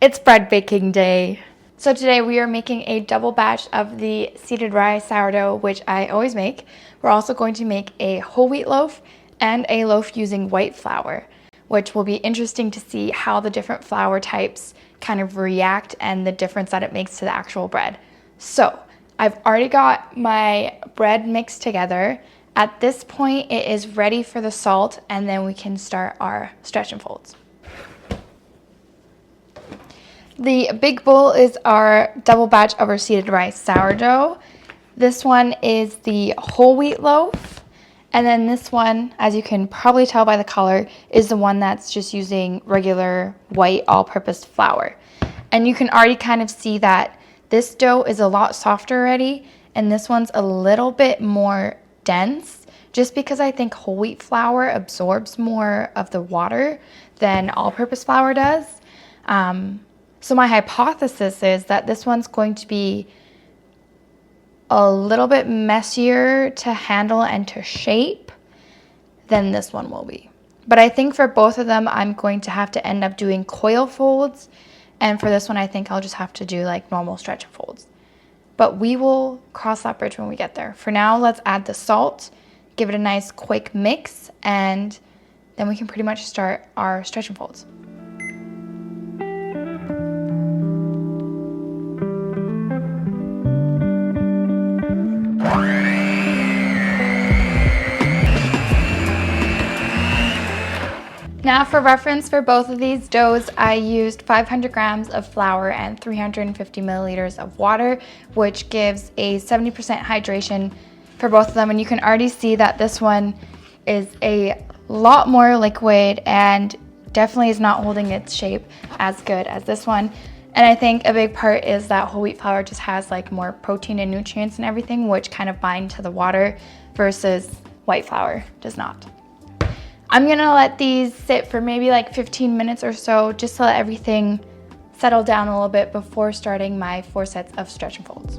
It's bread baking day. So today we are making a double batch of the seeded rye sourdough, which I always make. We're also going to make a whole wheat loaf and a loaf using white flour, which will be interesting to see how the different flour types kind of react and the difference that it makes to the actual bread. So I've already got my bread mixed together. At this point, it is ready for the salt, and then we can start our stretch and folds. The big bowl is our double batch of our seeded rice sourdough. This one is the whole wheat loaf. And then this one, as you can probably tell by the color, is the one that's just using regular white all-purpose flour. And you can already kind of see that this dough is a lot softer already, and this one's a little bit more dense, just because I think whole wheat flour absorbs more of the water than all-purpose flour does. So my hypothesis is that this one's going to be a little bit messier to handle and to shape than this one will be. But I think for both of them, I'm going to have to end up doing coil folds. And for this one, I think I'll just have to do like normal stretch folds. But we will cross that bridge when we get there. For now, let's add the salt, give it a nice quick mix, and then we can pretty much start our stretch and folds. Now for reference for both of these doughs, I used 500 grams of flour and 350 milliliters of water, which gives a 70% hydration for both of them. And you can already see that this one is a lot more liquid and definitely is not holding its shape as good as this one. And I think a big part is that whole wheat flour just has like more protein and nutrients and everything, which kind of bind to the water, versus white flour does not. I'm gonna let these sit for maybe like 15 minutes or so, just to let everything settle down a little bit before starting my 4 sets of stretch and folds.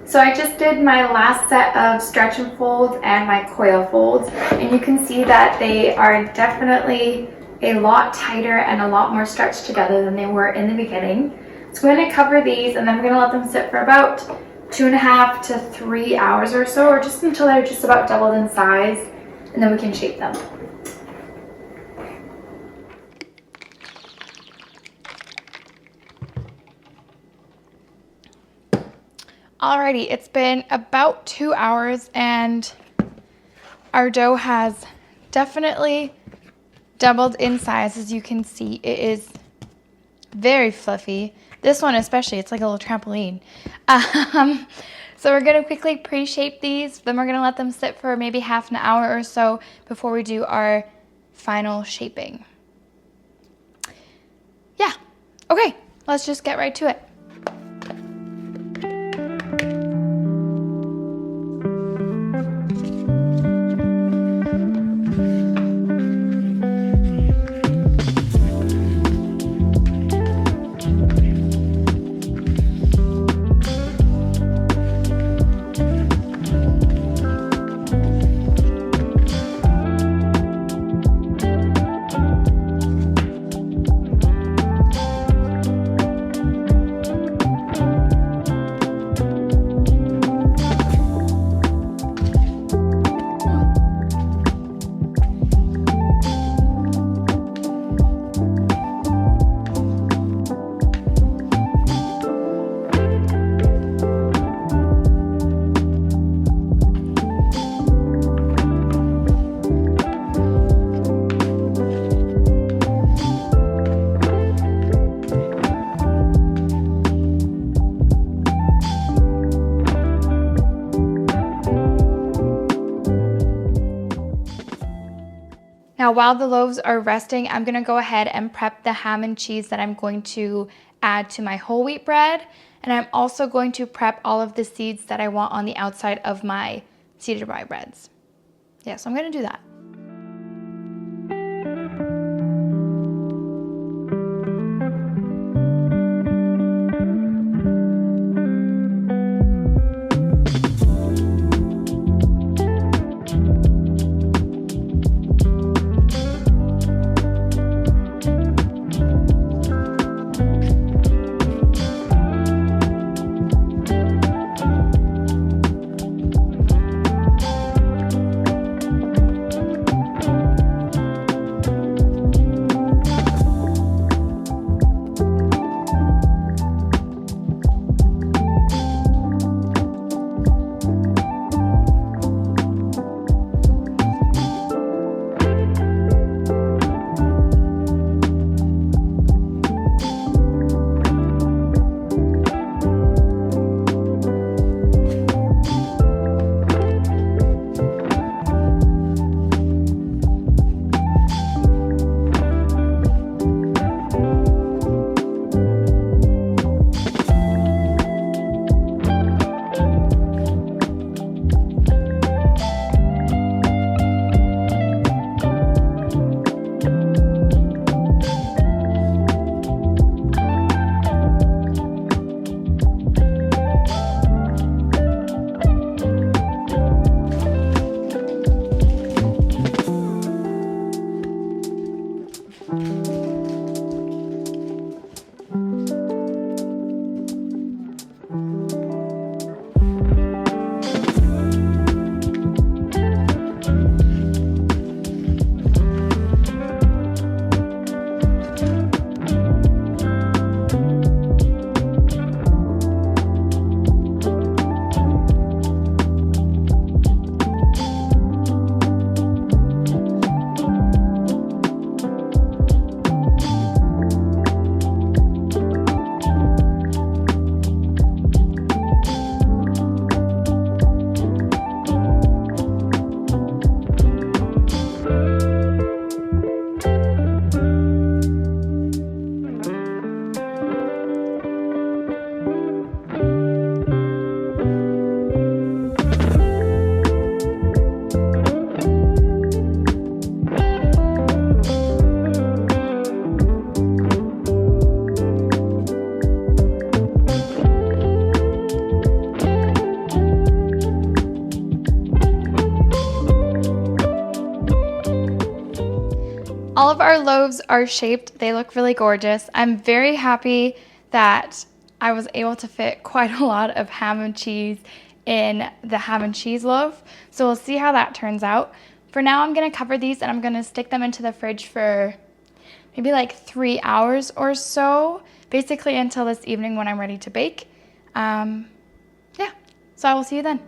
So I just did my last set of stretch and folds and my coil folds, and you can see that they are definitely a lot tighter and a lot more stretched together than they were in the beginning. So I'm going to cover these and then we're going to let them sit for about 2.5 to 3 hours or so, or just until they're just about doubled in size, and then we can shape them. Alrighty, it's been about 2 hours and our dough has definitely doubled in size. As you can see, it is very fluffy. This one especially, it's like a little trampoline. So we're gonna quickly pre-shape these, then we're gonna let them sit for maybe half an hour or so before we do our final shaping. Yeah, okay, let's just get right to it. Now, while the loaves are resting, I'm gonna go ahead and prep the ham and cheese that I'm going to add to my whole wheat bread. And I'm also going to prep all of the seeds that I want on the outside of my seeded rye breads. Yeah, so I'm gonna do that. All of our loaves are shaped. They look really gorgeous. I'm very happy that I was able to fit quite a lot of ham and cheese in the ham and cheese loaf. So we'll see how that turns out. For now, I'm gonna cover these and I'm gonna stick them into the fridge for maybe like 3 hours or so, basically until this evening when I'm ready to bake. Yeah, So I will see you then.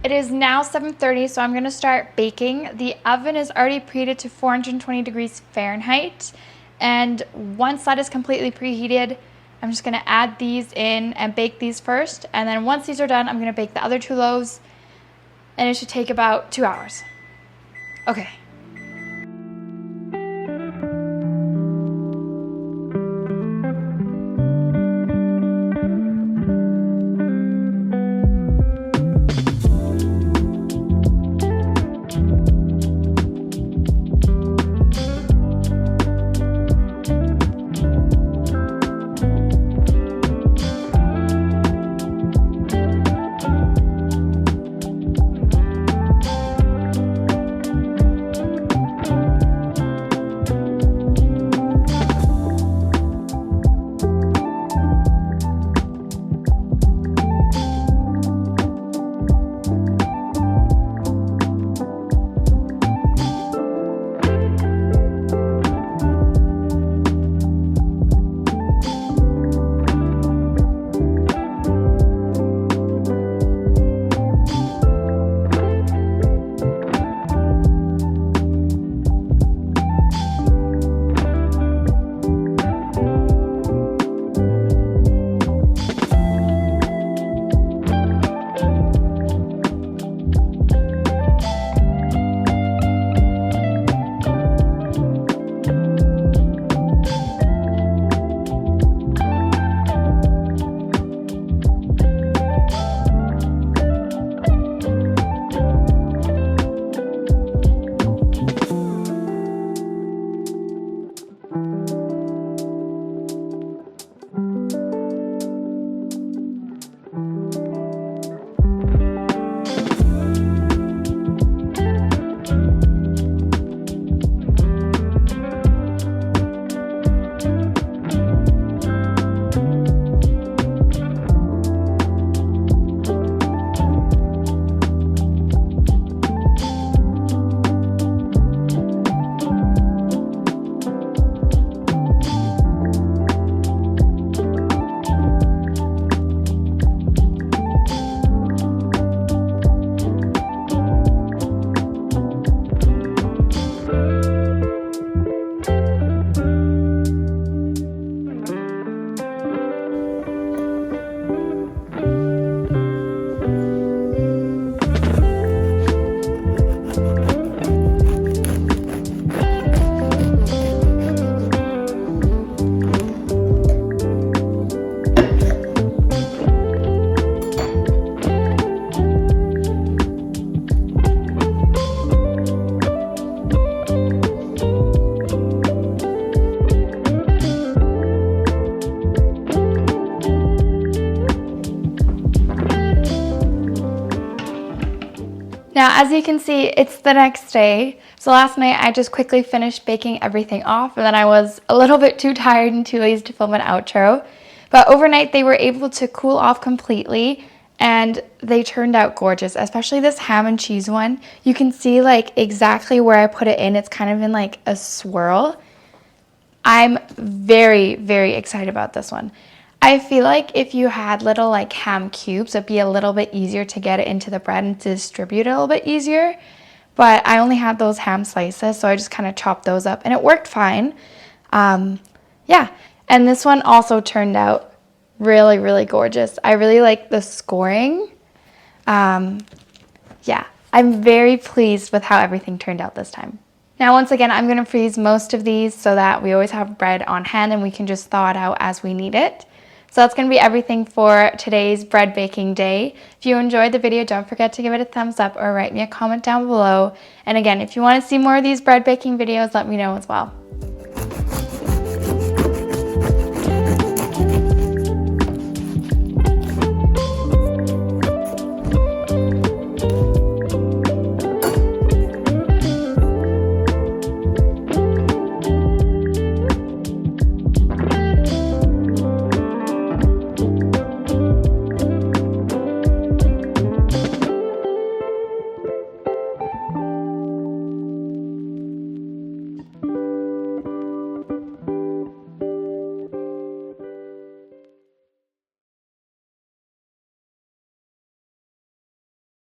It is now 7:30, so I'm gonna start baking. The oven is already preheated to 420 degrees Fahrenheit. And once that is completely preheated, I'm just gonna add these in and bake these first. And then once these are done, I'm gonna bake the other 2 loaves, and it should take about 2 hours. Okay. Now, as you can see, it's the next day. So last night I just quickly finished baking everything off, and then I was a little bit too tired and too lazy to film an outro. But overnight they were able to cool off completely, and they turned out gorgeous, especially this ham and cheese one. You can see like exactly where I put it in. It's kind of in like a swirl. I'm very, very excited about this one. I feel like if you had little like ham cubes, it'd be a little bit easier to get it into the bread and to distribute it a little bit easier. But I only had those ham slices, so I just kind of chopped those up and it worked fine. Yeah, and this one also turned out really, really gorgeous. I really like the scoring. Yeah, I'm very pleased with how everything turned out this time. Now, once again, I'm going to freeze most of these so that we always have bread on hand and we can just thaw it out as we need it. So that's going to be everything for today's bread baking day. If you enjoyed the video, don't forget to give it a thumbs up or write me a comment down below. And again, if you want to see more of these bread baking videos, let me know as well.